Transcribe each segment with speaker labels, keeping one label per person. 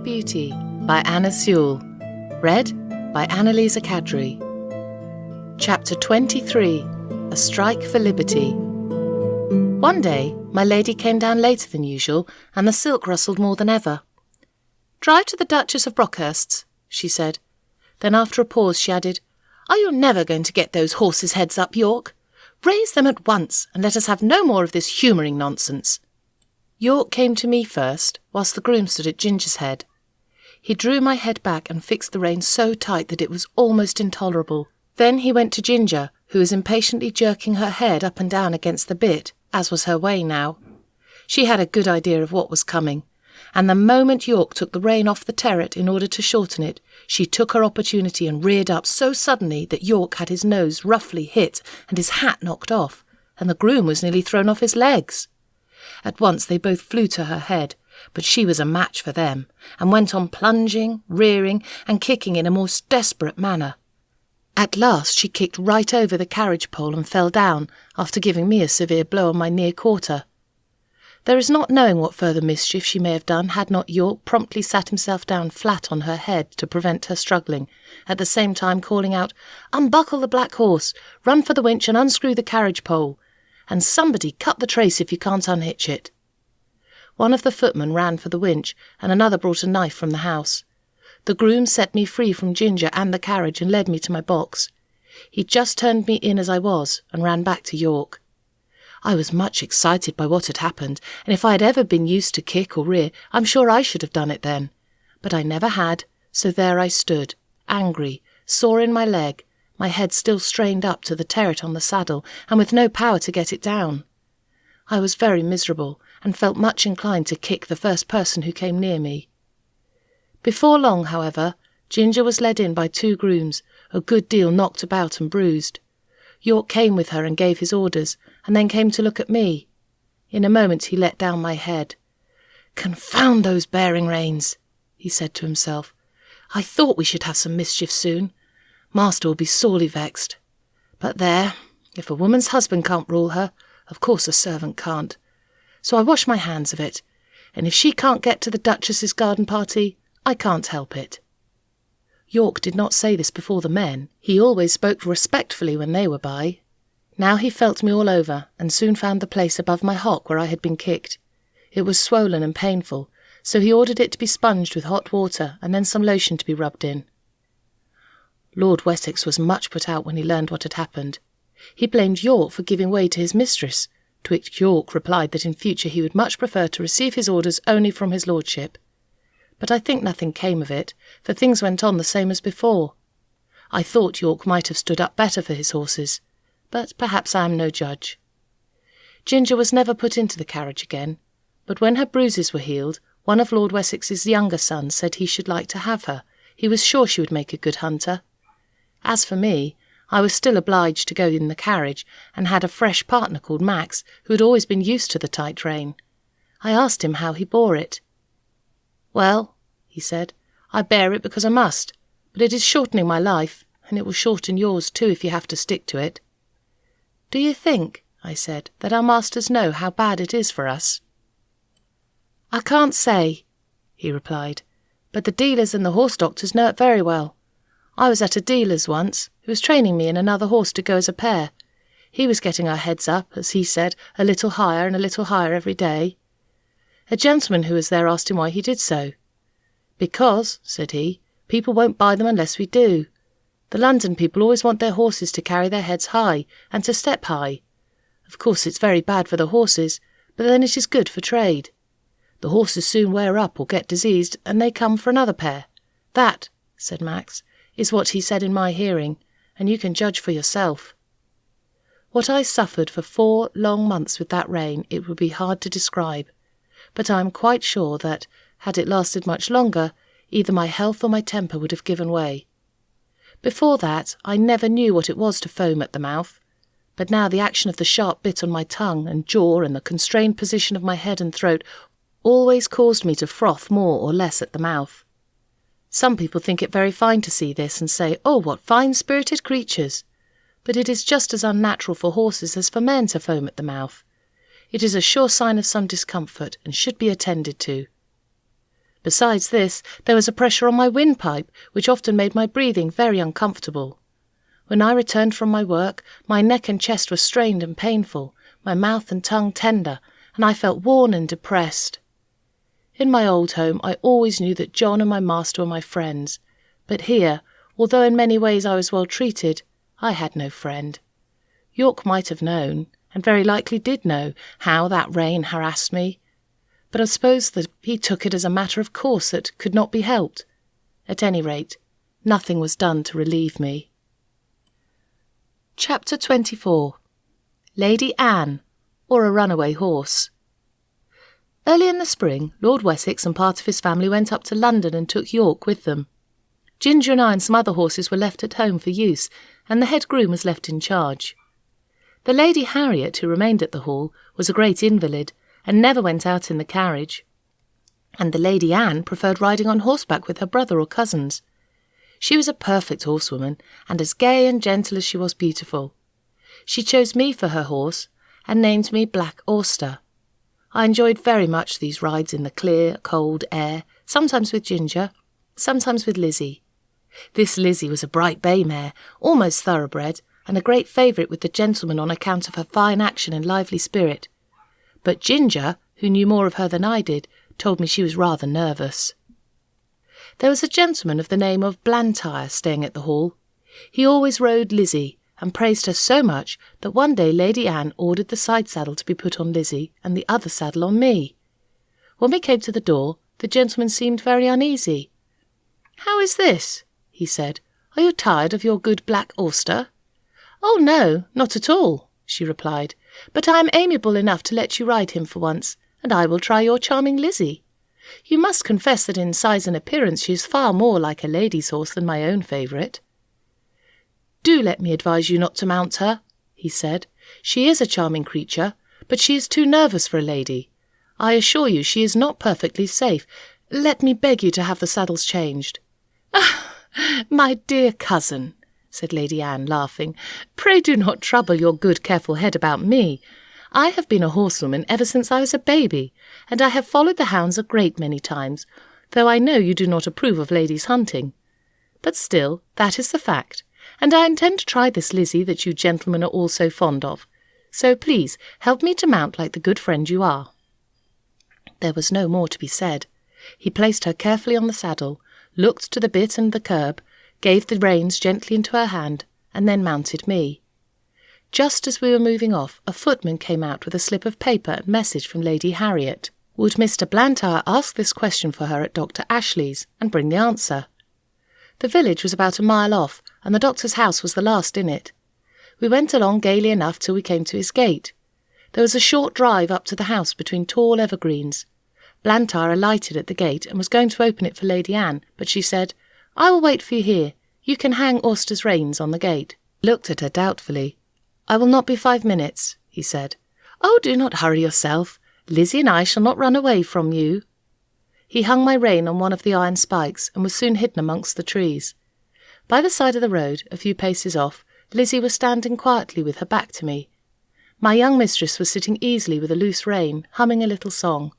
Speaker 1: of Beauty by Anna Sewell. Read by Anne-Lise Kadri. Chapter 23. A Strike for Liberty. One day, my lady came down later than usual, and the silk rustled more than ever. "Drive to the Duchess of Brockhurst's," she said. Then after a pause she added, "Are you never going to get those horses' heads up, York? Raise them at once, and let us have no more of this humouring nonsense." York came to me first, whilst the groom stood at Ginger's head. He drew my head back and fixed the rein so tight that it was almost intolerable. Then he went to Ginger, who was impatiently jerking her head up and down against the bit, as was her way now. She had a good idea of what was coming, and the moment York took the rein off the terret in order to shorten it, she took her opportunity and reared up so suddenly that York had his nose roughly hit and his hat knocked off, and the groom was nearly thrown off his legs. At once they both flew to her head, but she was a match for them, and went on plunging, rearing, and kicking in a most desperate manner. At last she kicked right over the carriage pole and fell down, after giving me a severe blow on my near quarter. There is not knowing what further mischief she may have done had not York promptly sat himself down flat on her head to prevent her struggling, at the same time calling out, "Unbuckle the black horse, run for the winch and unscrew the carriage pole, and somebody cut the trace if you can't unhitch it." One of the footmen ran for the winch, and another brought a knife from the house. The groom set me free from Ginger and the carriage and led me to my box. He just turned me in as I was, and ran back to York. I was much excited by what had happened, and if I had ever been used to kick or rear, I'm sure I should have done it then. But I never had, so there I stood, angry, sore in my leg, my head still strained up to the terret on the saddle, and with no power to get it down. I was very miserable, and felt much inclined to kick the first person who came near me. Before long, however, Ginger was led in by two grooms, a good deal knocked about and bruised. York came with her and gave his orders, and then came to look at me. In a moment he let down my head. "Confound those bearing reins," he said to himself. "I thought we should have some mischief soon. Master will be sorely vexed. But there, if a woman's husband can't rule her, of course a servant can't. So I wash my hands of it, and if she can't get to the Duchess's garden party, I can't help it." York did not say this before the men. He always spoke respectfully when they were by. Now he felt me all over, and soon found the place above my hock where I had been kicked. It was swollen and painful, so he ordered it to be sponged with hot water and then some lotion to be rubbed in. Lord Wessex was much put out when he learned what had happened. He blamed York for giving way to his mistress, to which York replied that in future he would much prefer to receive his orders only from his lordship. But I think nothing came of it, for things went on the same as before. I thought York might have stood up better for his horses, but perhaps I am no judge. Ginger was never put into the carriage again, but when her bruises were healed, one of Lord Wessex's younger sons said he should like to have her. He was sure she would make a good hunter. As for me, I was still obliged to go in the carriage, and had a fresh partner called Max, who had always been used to the tight rein. I asked him how he bore it. "Well," he said, "I bear it because I must, but it is shortening my life, and it will shorten yours too if you have to stick to it." "Do you think," I said, "that our masters know how bad it is for us?" "I can't say," he replied, "but the dealers and the horse doctors know it very well. I was at a dealer's once, who was training me and another horse to go as a pair. He was getting our heads up, as he said, a little higher and a little higher every day. A gentleman who was there asked him why he did so. 'Because,' said he, 'people won't buy them unless we do. The London people always want their horses to carry their heads high, and to step high. Of course it's very bad for the horses, but then it is good for trade. The horses soon wear up or get diseased, and they come for another pair.' That," said Max, "is what he said in my hearing, and you can judge for yourself." What I suffered for 4 long months with that rein it would be hard to describe, but I am quite sure that, had it lasted much longer, either my health or my temper would have given way. Before that, I never knew what it was to foam at the mouth, but now the action of the sharp bit on my tongue and jaw and the constrained position of my head and throat always caused me to froth more or less at the mouth. Some people think it very fine to see this and say, "Oh, what fine-spirited creatures!" But it is just as unnatural for horses as for men to foam at the mouth. It is a sure sign of some discomfort and should be attended to. Besides this, there was a pressure on my windpipe, which often made my breathing very uncomfortable. When I returned from my work, my neck and chest were strained and painful, my mouth and tongue tender, and I felt worn and depressed. In my old home, I always knew that John and my master were my friends, but here, although in many ways I was well treated, I had no friend. York might have known, and very likely did know, how that rain harassed me, but I suppose that he took it as a matter of course that could not be helped. At any rate, nothing was done to relieve me. Chapter 24. Lady Anne, or a Runaway Horse. Early in the spring, Lord Wessex and part of his family went up to London and took York with them. Ginger and I and some other horses were left at home for use, and the head groom was left in charge. The Lady Harriet, who remained at the Hall, was a great invalid, and never went out in the carriage, and the Lady Anne preferred riding on horseback with her brother or cousins. She was a perfect horsewoman, and as gay and gentle as she was beautiful. She chose me for her horse, and named me Black Auster. I enjoyed very much these rides in the clear, cold air, sometimes with Ginger, sometimes with Lizzie. This Lizzie was a bright bay mare, almost thoroughbred, and a great favourite with the gentlemen on account of her fine action and lively spirit. But Ginger, who knew more of her than I did, told me she was rather nervous. There was a gentleman of the name of Blantyre staying at the Hall. He always rode Lizzie, and praised her so much that one day Lady Anne ordered the side saddle to be put on Lizzie and the other saddle on me. When we came to the door, the gentleman seemed very uneasy. "How is this?" he said. "Are you tired of your good Black Auster?" "Oh, no, not at all," she replied, "but I am amiable enough to let you ride him for once, and I will try your charming Lizzie. You must confess that in size and appearance she is far more like a lady's horse than my own favourite." "Do let me advise you not to mount her," he said. "She is a charming creature, but she is too nervous for a lady. I assure you she is not perfectly safe. Let me beg you to have the saddles changed." "Ah, my dear cousin," said Lady Anne, laughing, "pray do not trouble your good careful head about me. I have been a horsewoman ever since I was a baby, and I have followed the hounds a great many times, though I know you do not approve of ladies' hunting. But still, that is the fact, and I intend to try this Lizzie that you gentlemen are all so fond of. So please help me to mount like the good friend you are." There was no more to be said. He placed her carefully on the saddle, looked to the bit and the curb, gave the reins gently into her hand, and then mounted me. Just as we were moving off, a footman came out with a slip of paper and message from Lady Harriet. Would Mr. Blantyre ask this question for her at Dr. Ashley's, and bring the answer? The village was about a mile off, and the doctor's house was the last in it. We went along gaily enough till we came to his gate. There was a short drive up to the house between tall evergreens. Blantyre alighted at the gate and was going to open it for Lady Anne, but she said, "I will wait for you here. You can hang Auster's reins on the gate." He looked at her doubtfully. "I will not be 5 minutes," he said. "Oh, do not hurry yourself. Lizzie and I shall not run away from you." He hung my rein on one of the iron spikes and was soon hidden amongst the trees. By the side of the road, a few paces off, Lizzie was standing quietly with her back to me. My young mistress was sitting easily with a loose rein, humming a little song.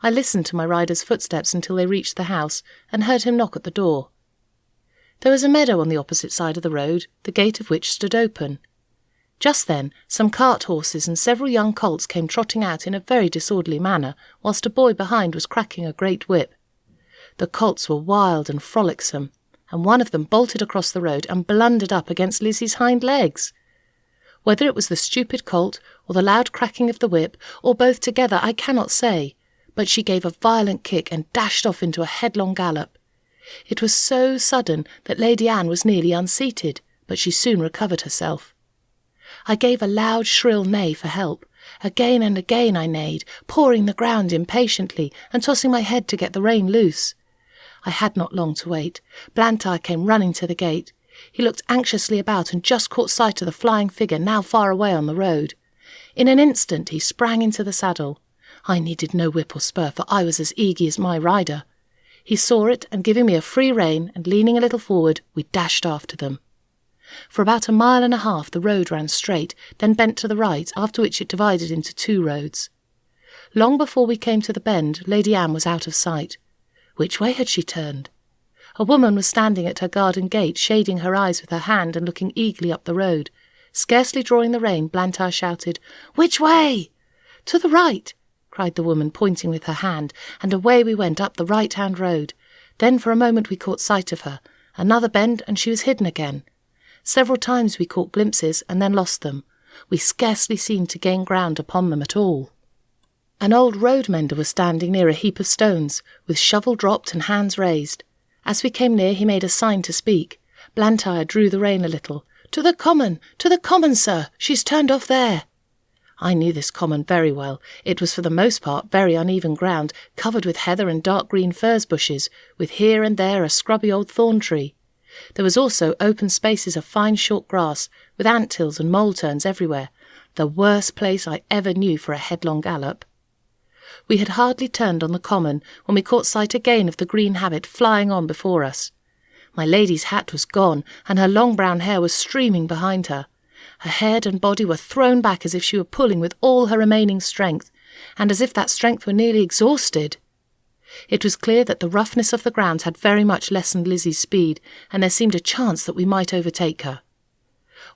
Speaker 1: I listened to my rider's footsteps until they reached the house, and heard him knock at the door. There was a meadow on the opposite side of the road, the gate of which stood open. Just then some cart horses and several young colts came trotting out in a very disorderly manner, whilst a boy behind was cracking a great whip. The colts were wild and frolicsome, and one of them bolted across the road and blundered up against Lizzie's hind legs. Whether it was the stupid colt, or the loud cracking of the whip, or both together, I cannot say, but she gave a violent kick and dashed off into a headlong gallop. It was so sudden that Lady Anne was nearly unseated, but she soon recovered herself. I gave a loud, shrill neigh for help. Again and again I neighed, pawing the ground impatiently and tossing my head to get the rein loose. I had not long to wait. Blantyre came running to the gate. He looked anxiously about and just caught sight of the flying figure now far away on the road. In an instant he sprang into the saddle. I needed no whip or spur, for I was as eager as my rider. He saw it, and giving me a free rein, and leaning a little forward, we dashed after them. For about 1.5 miles the road ran straight, then bent to the right, after which it divided into 2 roads. Long before we came to the bend, Lady Anne was out of sight. Which way had she turned? A woman was standing at her garden gate, shading her eyes with her hand and looking eagerly up the road. Scarcely drawing the rein, Blantyre shouted, "Which way?" "To the right," cried the woman, pointing with her hand, and away we went up the right-hand road. Then for a moment we caught sight of her. Another bend, and she was hidden again. Several times we caught glimpses and then lost them. We scarcely seemed to gain ground upon them at all. An old road mender was standing near a heap of stones, with shovel dropped and hands raised. As we came near, he made a sign to speak. Blantyre drew the rein a little. To the common, sir! She's turned off there." I knew this common very well. It was for the most part very uneven ground, covered with heather and dark green furze bushes, with here and there a scrubby old thorn tree. There was also open spaces of fine short grass, with ant-hills and mole-turns everywhere, the worst place I ever knew for a headlong gallop. We had hardly turned on the common when we caught sight again of the green habit flying on before us. My lady's hat was gone, and her long brown hair was streaming behind her. Her head and body were thrown back as if she were pulling with all her remaining strength, and as if that strength were nearly exhausted. It was clear that the roughness of the ground had very much lessened Lizzie's speed, and there seemed a chance that we might overtake her.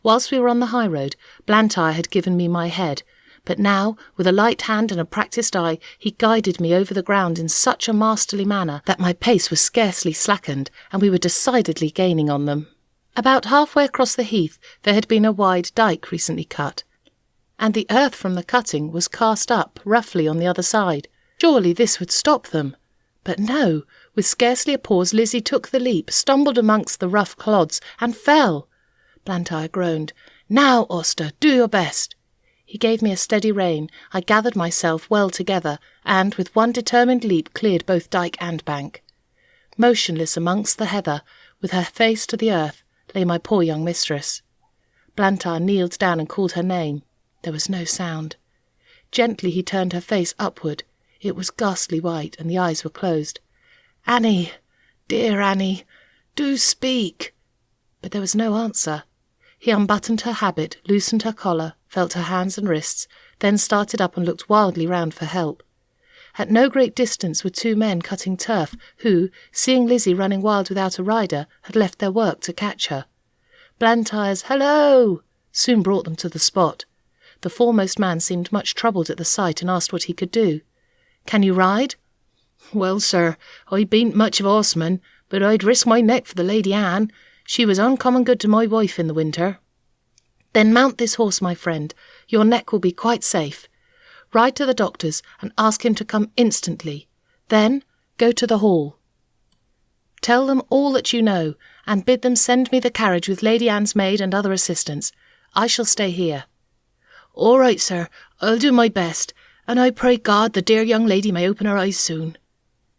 Speaker 1: Whilst we were on the high road, Blantyre had given me my head, but now, with a light hand and a practised eye, he guided me over the ground in such a masterly manner that my pace was scarcely slackened, and we were decidedly gaining on them. About halfway across the heath there had been a wide dyke recently cut, and the earth from the cutting was cast up roughly on the other side. Surely this would stop them. But no, with scarcely a pause Lizzie took the leap, stumbled amongst the rough clods, and fell. Blantyre groaned. "Now, Auster, do your best." He gave me a steady rein. I gathered myself well together, and with one determined leap cleared both dyke and bank. Motionless amongst the heather, with her face to the earth, lay my poor young mistress. Blantyre kneeled down and called her name. There was no sound. Gently he turned her face upward. It was ghastly white, and the eyes were closed. "Annie, dear Annie, do speak!" But there was no answer. He unbuttoned her habit, loosened her collar, felt her hands and wrists, then started up and looked wildly round for help. At no great distance were two men cutting turf, who, seeing Lizzie running wild without a rider, had left their work to catch her. Blantyre's "Hello!" soon brought them to the spot. The foremost man seemed much troubled at the sight and asked what he could do. "Can you ride?" "Well, sir, I bean't much of a horseman, but I'd risk my neck for the Lady Anne. She was uncommon good to my wife in the winter." "Then mount this horse, my friend. Your neck will be quite safe. Ride to the doctor's and ask him to come instantly. Then go to the hall. Tell them all that you know, and bid them send me the carriage with Lady Anne's maid and other assistants. I shall stay here." "All right, sir. I'll do my best, and I pray God the dear young lady may open her eyes soon."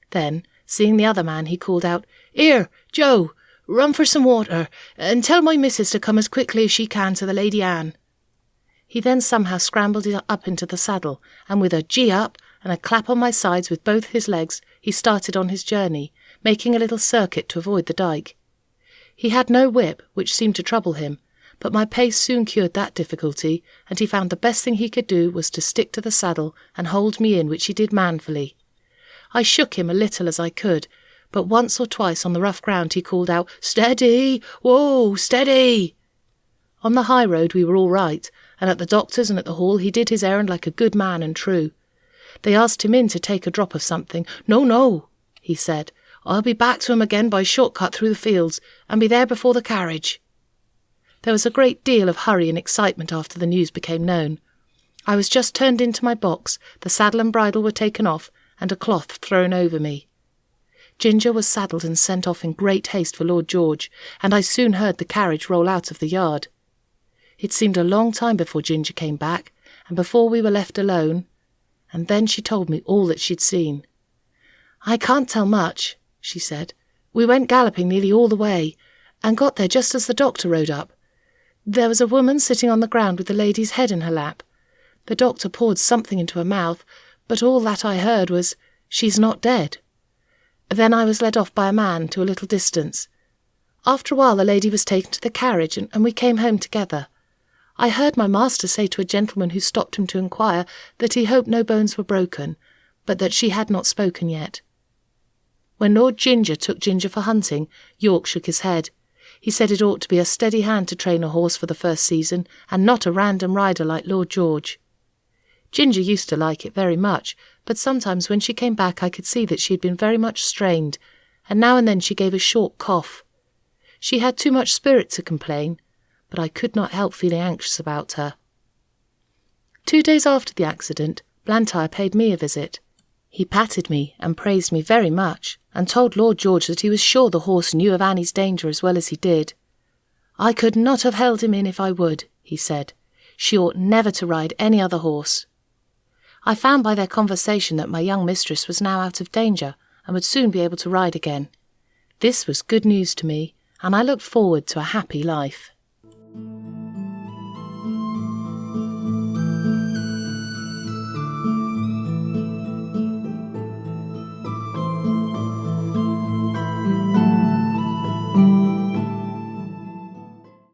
Speaker 1: Then, seeing the other man, he called out, "Here, Joe, run for some water, and tell my missus to come as quickly as she can to the Lady Anne." He then somehow scrambled up into the saddle, and with a "gee up" and a clap on my sides with both his legs, he started on his journey, making a little circuit to avoid the dyke. He had no whip, which seemed to trouble him, but my pace soon cured that difficulty, and he found the best thing he could do was to stick to the saddle and hold me in, which he did manfully. I shook him a little as I could, but once or twice on the rough ground he called out, "Steady! Whoa, steady!" On the high road we were all right, and at the doctor's and at the hall he did his errand like a good man and true. They asked him in to take a drop of something. "No," he said. "I'll be back to him again by short cut through the fields, and be there before the carriage." There was a great deal of hurry and excitement after the news became known. I was just turned into my box, the saddle and bridle were taken off, and a cloth thrown over me. Ginger was saddled and sent off in great haste for Lord George, and I soon heard the carriage roll out of the yard. It seemed a long time before Ginger came back, and before we were left alone, and then she told me all that she'd seen. "I can't tell much," she said. "We went galloping nearly all the way, and got there just as the doctor rode up. There was a woman sitting on the ground with the lady's head in her lap. The doctor poured something into her mouth, but all that I heard was, 'She's not dead.' Then I was led off by a man to a little distance. After a while the lady was taken to the carriage, and we came home together. I heard my master say to a gentleman who stopped him to inquire that he hoped no bones were broken, but that she had not spoken yet." When Lord Ginger took Ginger for hunting, York shook his head. He said it ought to be a steady hand to train a horse for the first season, and not a random rider like Lord George. Ginger used to like it very much, but sometimes when she came back I could see that she had been very much strained, and now and then she gave a short cough. She had too much spirit to complain, but I could not help feeling anxious about her. 2 days after the accident, Blantyre paid me a visit. He patted me and praised me very much, and told Lord George that he was sure the horse knew of Annie's danger as well as he did. "I could not have held him in if I would," he said. "She ought never to ride any other horse." I found by their conversation that my young mistress was now out of danger and would soon be able to ride again. This was good news to me, and I looked forward to a happy life.